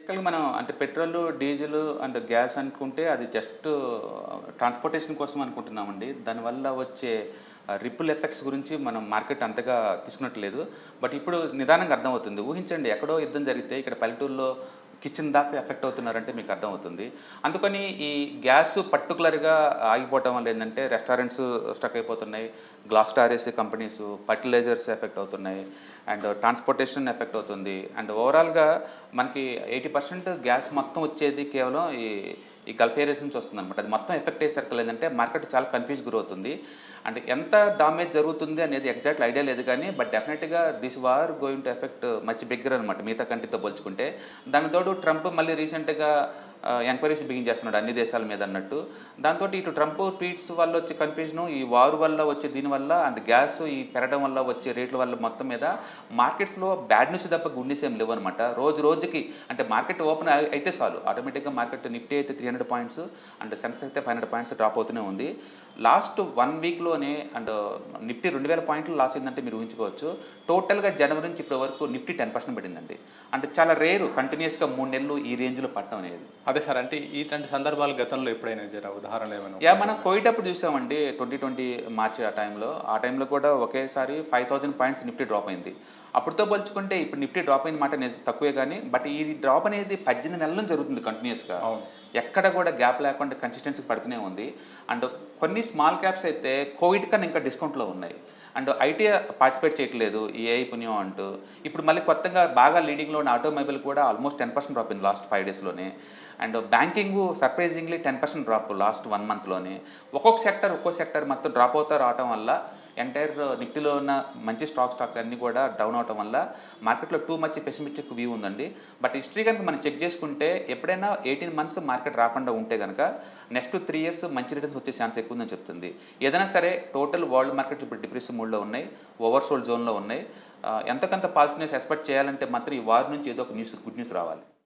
బేసికల్‌గా మనం అంటే పెట్రోలు, డీజిలు అండ్ గ్యాస్ అనుకుంటే అది జస్ట్ ట్రాన్స్‌పోర్టేషన్ కోసం అనుకుంటున్నామండి. దానివల్ల వచ్చే రిపుల్ ఎఫెక్ట్స్ గురించి మనం మార్కెట్ అంతగా తీసుకున్నట్లేదు. బట్ ఇప్పుడు నిదానంగా అర్థమవుతుంది. ఊహించండి ఎక్కడో యుద్ధం జరిగితే ఇక్కడ పల్లెటూరులో కిచెన్ దాకా ఎఫెక్ట్ అవుతున్నారంటే మీకు అర్థమవుతుంది. అందుకని ఈ గ్యాస్ పర్టిక్యులర్‌గా ఆగిపోవటం వల్ల ఏందంటే రెస్టారెంట్స్ స్టక్ అయిపోతున్నాయి. Glass storage companies, fertilisers effect అవుతున్నాయి. అండ్ ట్రాన్స్‌పోర్టేషన్ ఎఫెక్ట్ అవుతుంది. అండ్ ఓవరాల్‌గా మనకి 80% గ్యాస్ మొత్తం వచ్చేది కేవలం ఈ ఈ గల్ఫ్ ఏరియాస్ నుంచి వస్తుందనమాట. అది మొత్తం ఎఫెక్ట్ అయ్యేసరికి ఏందంటే మార్కెట్ చాలా కన్‌ఫ్యూజ్ గురవుతుంది. అంటే ఎంత డామేజ్ జరుగుతుంది అనేది ఎగ్జాక్ట్ ఐడియా లేదు కానీ, బట్ డెఫినెట్‌గా this war going to effect much bigger అనమాట మిగతా కంట్రీతో పోల్చుకుంటే. దానికి తోడు ట్రంప్ మళ్ళీ రీసెంట్‌గా ఎంక్వైరీస్ బిగిన్ అన్ని దేశాల మీద అన్నట్టు. దాంతోటి ఇటు ట్రంప్ ట్వీట్స్ వల్ల వచ్చే కన్‌ఫ్యూజను, ఈ వార్ వల్ల వచ్చే దీనివల్ల అండ్ గ్యాస్ ఈ పెరగడం వల్ల వచ్చే రేట్ల వల్ల మొత్తం మీద మార్కెట్స్‌లో బ్యాడ్ న్యూస్ తప్ప గుడ్ న్యూస్ ఏమి లేవనమాట. రోజు రోజుకి అంటే మార్కెట్ ఓపెన్ అయితే చాలు ఆటోమేటిక్‌గా మార్కెట్ నిఫ్టీ అయితే 300 పాయింట్స్ అండ్ సెన్సెక్స్ అయితే 500 పాయింట్స్ డ్రాప్ అవుతూనే ఉంది. లాస్ట్ 1 వీక్‌లోనే అండ్ నిఫ్టీ 2000 పాయింట్లు లాస్ అయిందంటే మీరు ఊహించుకోవచ్చు. టోటల్‌గా జనవరి నుంచి ఇప్పటి వరకు నిఫ్టీ 10% పడిందండి. అంటే చాలా రేరు కంటిన్యూయస్‌గా 3 నెలలు ఈ రేంజ్‌లో పడటం అనేది. అదే సార్. అంటే ఇట్లాంటి సందర్భాలు గతంలో ఎప్పుడైనా జర ఉదాహరణలు ఏమైనా మనం కోవిడ్ అప్పుడు చూసామండి 2020 మార్చి ఆ టైంలో కూడా ఒకేసారి 5000 పాయింట్స్ నిఫ్టీ డ్రాప్ అయింది. అప్పటితో పోల్చుకుంటే ఇప్పుడు నిఫ్టీ డ్రాప్ అయిన మాట తక్కువే గానీ, బట్ ఈ డ్రాప్ అనేది 18 నెలల నుంచి జరుగుతుంది కంటిన్యూయస్‌గా. అవును. ఎక్కడ కూడా గ్యాప్ లేకుండా కన్సిస్టెన్సీ పడుతూనే ఉంది. అండ్ కొన్ని స్మాల్ క్యాప్స్ అయితే కోవిడ్ కన్నా ఇంకా డిస్కౌంట్‌లో ఉన్నాయి. అండ్ ఐటీ పార్టిసిపేట్ చేయట్లేదు ఈ ఏఐ పుణ్యం అంటూ. ఇప్పుడు మళ్ళీ కొత్తగా బాగా లీడింగ్‌లో ఉన్న ఆటోమొబైల్ కూడా ఆల్మోస్ట్ 10% డ్రాప్ అయింది లాస్ట్ 5 డేస్‌లోనే. And banking surprisingly 10% drop last 1 మంత్‌లోనే. ఒక్కో సెక్టర్ మొత్తం డ్రాప్ అవుతా రావటం వల్ల ఎంటైర్ నిఫ్టీలో ఉన్న మంచి స్టాక్ అన్నీ కూడా డౌన్ అవ్వటం వల్ల మార్కెట్‌లో టూ మచ్ పెసిమిస్టిక్ వ్యూ ఉందండి. బట్ హిస్టరీ గనుక మనం చెక్ చేసుకుంటే ఎప్పుడైనా 18 మంత్స్ మార్కెట్ రాకుండా ఉంటే గనక నెక్స్ట్ 3 ఇయర్స్ మంచి రిటర్న్స్ వచ్చే ఛాన్స్ ఎక్కువ ఉందని చెప్తుంది. ఏదైనా సరే టోటల్ వరల్డ్ మార్కెట్ ఇప్పుడు డిప్రెసివ్ మూడ్‌లో ఉన్నాయి. ఓవర్ సోల్డ్ జోన్‌లో ఉన్నాయి. ఎంతకంత పాజిటివ్‌నెస్ ఎక్స్‌పెక్ట్ చేయాలంటే మాత్రం ఈ వార్ నుంచి ఏదో ఒక గుడ్ న్యూస్ రావాలి.